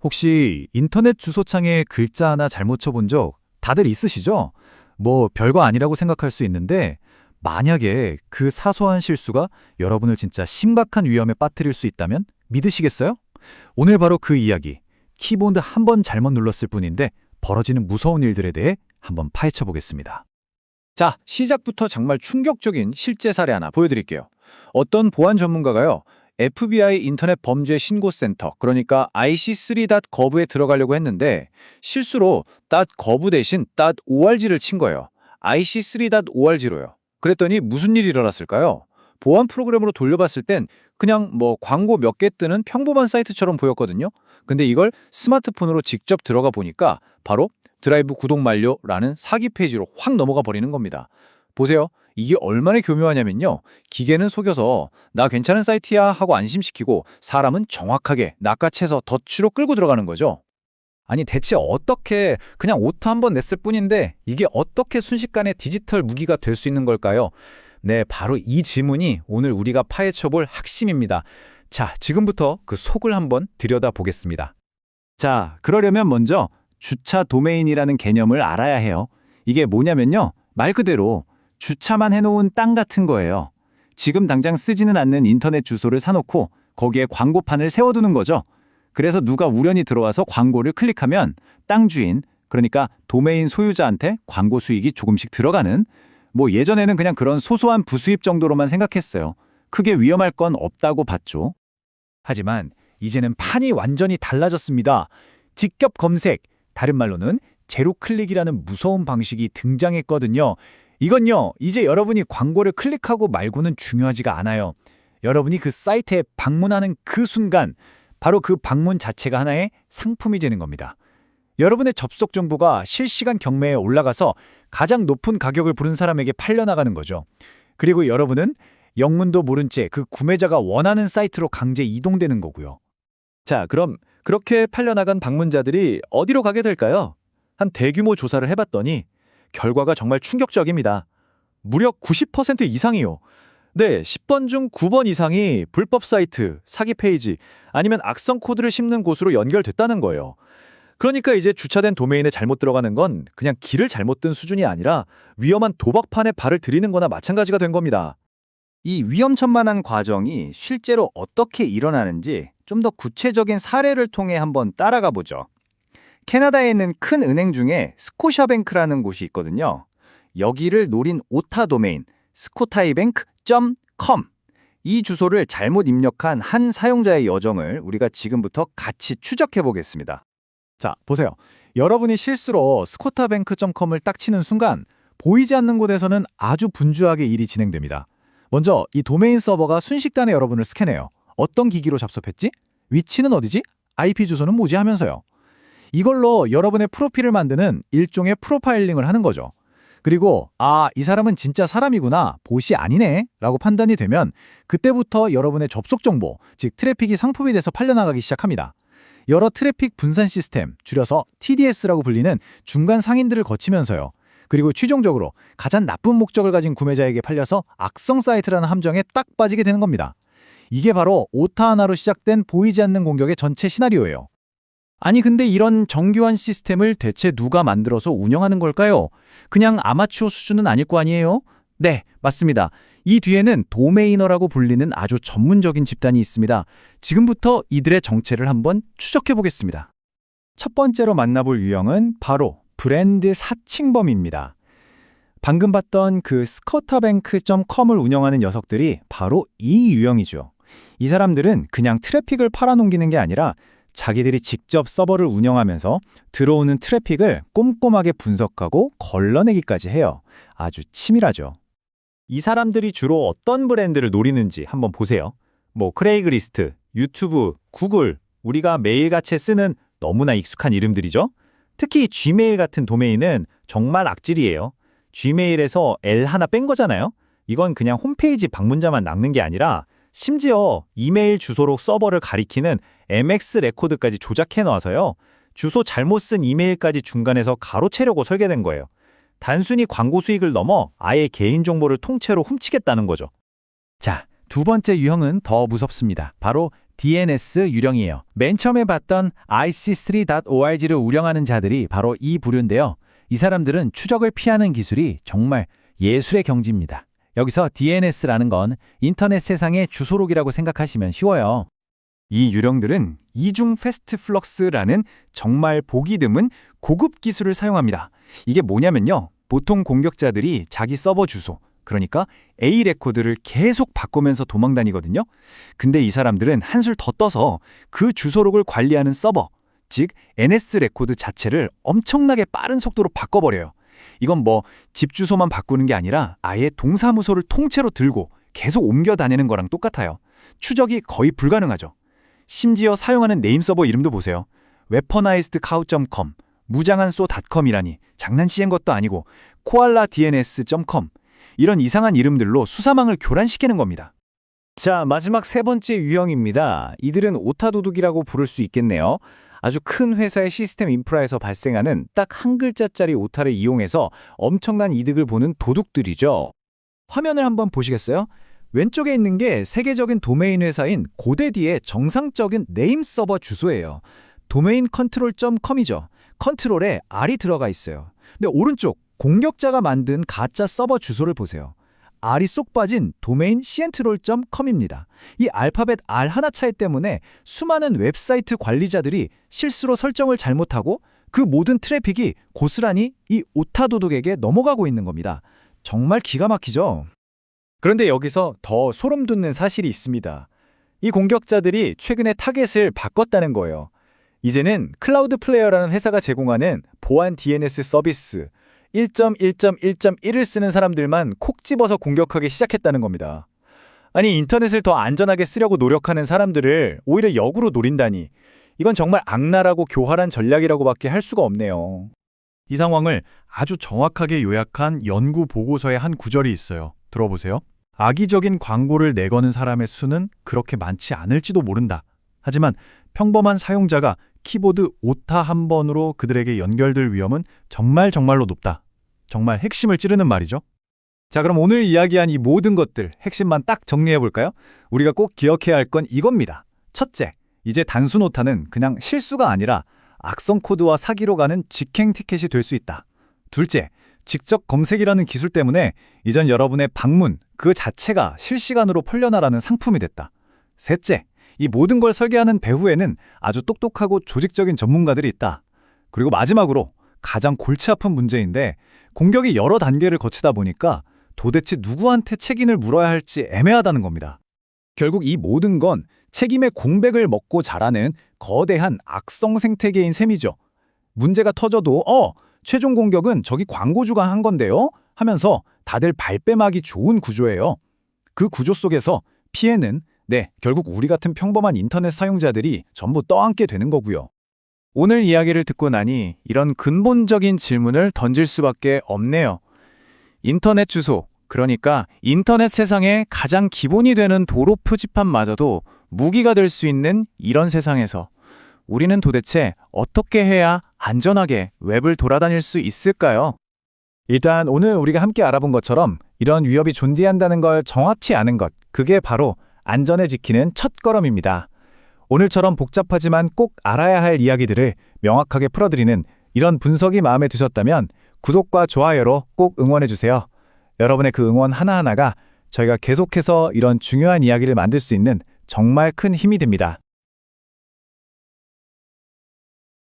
혹시 인터넷 주소창에 글자 하나 잘못 쳐본 적 다들 있으시죠? 뭐 별거 아니라고 생각할 수 있는데 만약에 그 사소한 실수가 여러분을 진짜 심각한 위험에 빠뜨릴 수 있다면 믿으시겠어요? 오늘 바로 그 이야기, 키보드 한 번 잘못 눌렀을 뿐인데 벌어지는 무서운 일들에 대해 한번 파헤쳐 보겠습니다. 자, 시작부터 정말 충격적인 실제 사례 하나 보여드릴게요. 어떤 보안 전문가가요, FBI 인터넷 범죄 신고센터, 그러니까 ic3.gov에 들어가려고 했는데 실수로 .gov 대신 .org를 친 거예요. ic3.org로요. 그랬더니 무슨 일이 일어났을까요? 보안 프로그램으로 돌려봤을 땐 그냥 뭐 광고 몇 개 뜨는 평범한 사이트처럼 보였거든요. 근데 이걸 스마트폰으로 직접 들어가 보니까 바로 드라이브 구독 만료라는 사기 페이지로 확 넘어가 버리는 겁니다. 보세요. 이게 얼마나 교묘하냐면요. 기계는 속여서 나 괜찮은 사이트야 하고 안심시키고 사람은 정확하게 낚아채서 덫으로 끌고 들어가는 거죠. 아니 대체 어떻게 그냥 오타 한 번 냈을 뿐인데 이게 어떻게 순식간에 디지털 무기가 될 수 있는 걸까요? 네, 바로 이 질문이 오늘 우리가 파헤쳐볼 핵심입니다. 자, 지금부터 그 속을 한번 들여다보겠습니다. 자, 그러려면 먼저 주차 도메인이라는 개념을 알아야 해요. 이게 뭐냐면요. 말 그대로 주차만 해놓은 땅 같은 거예요. 지금 당장 쓰지는 않는 인터넷 주소를 사놓고 거기에 광고판을 세워두는 거죠. 그래서 누가 우연히 들어와서 광고를 클릭하면 땅 주인, 그러니까 도메인 소유자한테 광고 수익이 조금씩 들어가는, 뭐 예전에는 그냥 그런 소소한 부수입 정도로만 생각했어요. 크게 위험할 건 없다고 봤죠. 하지만 이제는 판이 완전히 달라졌습니다. 직접 검색, 다른 말로는 제로 클릭이라는 무서운 방식이 등장했거든요. 이건요, 이제 여러분이 광고를 클릭하고 말고는 중요하지가 않아요. 여러분이 그 사이트에 방문하는 그 순간 바로 그 방문 자체가 하나의 상품이 되는 겁니다. 여러분의 접속 정보가 실시간 경매에 올라가서 가장 높은 가격을 부른 사람에게 팔려나가는 거죠. 그리고 여러분은 영문도 모른 채 그 구매자가 원하는 사이트로 강제 이동되는 거고요. 자, 그럼 그렇게 팔려나간 방문자들이 어디로 가게 될까요? 한 대규모 조사를 해봤더니 결과가 정말 충격적입니다. 무려 90% 이상이요. 네, 10번 중 9번 이상이 불법 사이트, 사기 페이지, 아니면 악성 코드를 심는 곳으로 연결됐다는 거예요. 그러니까 이제 주차된 도메인에 잘못 들어가는 건 그냥 길을 잘못 든 수준이 아니라 위험한 도박판에 발을 들이는 거나 마찬가지가 된 겁니다. 이 위험천만한 과정이 실제로 어떻게 일어나는지 좀 더 구체적인 사례를 통해 한번 따라가 보죠. 캐나다에 있는 큰 은행 중에 스코샤뱅크라는 곳이 있거든요. 여기를 노린 오타 도메인 scotiabank.com, 이 주소를 잘못 입력한 한 사용자의 여정을 우리가 지금부터 같이 추적해 보겠습니다. 자, 보세요. 여러분이 실수로 scotiabank.com을 딱 치는 순간 보이지 않는 곳에서는 아주 분주하게 일이 진행됩니다. 먼저 이 도메인 서버가 순식간에 여러분을 스캔해요. 어떤 기기로 접속했지? 위치는 어디지? IP 주소는 뭐지? 하면서요. 이걸로 여러분의 프로필을 만드는 일종의 프로파일링을 하는 거죠. 그리고 이 사람은 진짜 사람이구나, 봇이 아니네 라고 판단이 되면 그때부터 여러분의 접속 정보, 즉 트래픽이 상품이 돼서 팔려나가기 시작합니다. 여러 트래픽 분산 시스템, 줄여서 TDS라고 불리는 중간 상인들을 거치면서요. 그리고 최종적으로 가장 나쁜 목적을 가진 구매자에게 팔려서 악성 사이트라는 함정에 딱 빠지게 되는 겁니다. 이게 바로 오타 하나로 시작된 보이지 않는 공격의 전체 시나리오예요. 아니 근데 이런 정교한 시스템을 대체 누가 만들어서 운영하는 걸까요? 그냥 아마추어 수준은 아닐 거 아니에요? 네, 맞습니다. 이 뒤에는 도메이너라고 불리는 아주 전문적인 집단이 있습니다. 지금부터 이들의 정체를 한번 추적해 보겠습니다. 첫 번째로 만나볼 유형은 바로 브랜드 사칭범입니다. 방금 봤던 그 scotiabank.com을 운영하는 녀석들이 바로 이 유형이죠. 이 사람들은 그냥 트래픽을 팔아넘기는 게 아니라 자기들이 직접 서버를 운영하면서 들어오는 트래픽을 꼼꼼하게 분석하고 걸러내기까지 해요. 아주 치밀하죠. 이 사람들이 주로 어떤 브랜드를 노리는지 한번 보세요. 뭐 크레이그리스트, 유튜브, 구글, 우리가 매일같이 쓰는 너무나 익숙한 이름들이죠. 특히 Gmail 같은 도메인은 정말 악질이에요. Gmail에서 L 하나 뺀 거잖아요. 이건 그냥 홈페이지 방문자만 낚는 게 아니라 심지어 이메일 주소로 서버를 가리키는 MX 레코드까지 조작해 놔서요. 주소 잘못 쓴 이메일까지 중간에서 가로채려고 설계된 거예요. 단순히 광고 수익을 넘어 아예 개인정보를 통째로 훔치겠다는 거죠. 자, 두 번째 유형은 더 무섭습니다. 바로 DNS 유령이에요. 맨 처음에 봤던 IC3.org를 운영하는 자들이 바로 이 부류인데요. 이 사람들은 추적을 피하는 기술이 정말 예술의 경지입니다. 여기서 DNS라는 건 인터넷 세상의 주소록이라고 생각하시면 쉬워요. 이 유령들은 이중 패스트 플럭스라는 정말 보기 드문 고급 기술을 사용합니다. 이게 뭐냐면요. 보통 공격자들이 자기 서버 주소, 그러니까 A 레코드를 계속 바꾸면서 도망다니거든요. 근데 이 사람들은 한술 더 떠서 그 주소록을 관리하는 서버, 즉 NS 레코드 자체를 엄청나게 빠른 속도로 바꿔버려요. 이건 뭐 집 주소만 바꾸는 게 아니라 아예 동사무소를 통째로 들고 계속 옮겨 다니는 거랑 똑같아요. 추적이 거의 불가능하죠. 심지어 사용하는 네임 서버 이름도 보세요. weaponizedcow.com, 무장한소.com이라니 장난치는 것도 아니고 koaladns.com, 이런 이상한 이름들로 수사망을 교란시키는 겁니다. 자, 마지막 세 번째 유형입니다. 이들은 오타도둑이라고 부를 수 있겠네요. 아주 큰 회사의 시스템 인프라에서 발생하는 딱 한 글자짜리 오타를 이용해서 엄청난 이득을 보는 도둑들이죠. 화면을 한번 보시겠어요? 왼쪽에 있는 게 세계적인 도메인 회사인 고데디의 정상적인 네임 서버 주소예요. 도메인 컨트롤.com이죠. 컨트롤에 R이 들어가 있어요. 근데 오른쪽 공격자가 만든 가짜 서버 주소를 보세요. R이 쏙 빠진 도메인 central.com입니다. 이 알파벳 R 하나 차이 때문에 수많은 웹사이트 관리자들이 실수로 설정을 잘못하고 그 모든 트래픽이 고스란히 이 오타도둑에게 넘어가고 있는 겁니다. 정말 기가 막히죠? 그런데 여기서 더 소름 돋는 사실이 있습니다. 이 공격자들이 최근에 타겟을 바꿨다는 거예요. 이제는 클라우드 플레이어라는 회사가 제공하는 보안 DNS 서비스 1.1.1.1을 쓰는 사람들만 콕 집어서 공격하기 시작했다는 겁니다. 아니, 인터넷을 더 안전하게 쓰려고 노력하는 사람들을 오히려 역으로 노린다니, 이건 정말 악랄하고 교활한 전략이라고밖에 할 수가 없네요. 이 상황을 아주 정확하게 요약한 연구 보고서의 한 구절이 있어요. 들어보세요. 악의적인 광고를 내거는 사람의 수는 그렇게 많지 않을지도 모른다. 하지만 평범한 사용자가 키보드 오타 한 번으로 그들에게 연결될 위험은 정말로 높다. 정말 핵심을 찌르는 말이죠. 자, 그럼 오늘 이야기한 이 모든 것들 핵심만 딱 정리해볼까요? 우리가 꼭 기억해야 할 건 이겁니다. 첫째, 이제 단순 오타는 그냥 실수가 아니라 악성 코드와 사기로 가는 직행 티켓이 될 수 있다. 둘째, 직접 검색이라는 기술 때문에 이전 여러분의 방문 그 자체가 실시간으로 풀려나라는 상품이 됐다. 셋째, 이 모든 걸 설계하는 배후에는 아주 똑똑하고 조직적인 전문가들이 있다. 그리고 마지막으로 가장 골치 아픈 문제인데, 공격이 여러 단계를 거치다 보니까 도대체 누구한테 책임을 물어야 할지 애매하다는 겁니다. 결국 이 모든 건 책임의 공백을 먹고 자라는 거대한 악성 생태계인 셈이죠. 문제가 터져도 최종 공격은 저기 광고주가 한 건데요 하면서 다들 발뺌하기 좋은 구조예요. 그 구조 속에서 피해는 결국 우리 같은 평범한 인터넷 사용자들이 전부 떠안게 되는 거고요. 오늘 이야기를 듣고 나니 이런 근본적인 질문을 던질 수밖에 없네요. 인터넷 주소, 그러니까 인터넷 세상의 가장 기본이 되는 도로 표지판마저도 무기가 될 수 있는 이런 세상에서 우리는 도대체 어떻게 해야 안전하게 웹을 돌아다닐 수 있을까요? 일단 오늘 우리가 함께 알아본 것처럼 이런 위협이 존재한다는 걸 정확치 않은 것, 그게 바로 안전을 지키는 첫걸음입니다. 오늘처럼 복잡하지만 꼭 알아야 할 이야기들을 명확하게 풀어드리는 이런 분석이 마음에 드셨다면 구독과 좋아요로 꼭 응원해주세요. 여러분의 그 응원 하나하나가 저희가 계속해서 이런 중요한 이야기를 만들 수 있는 정말 큰 힘이 됩니다.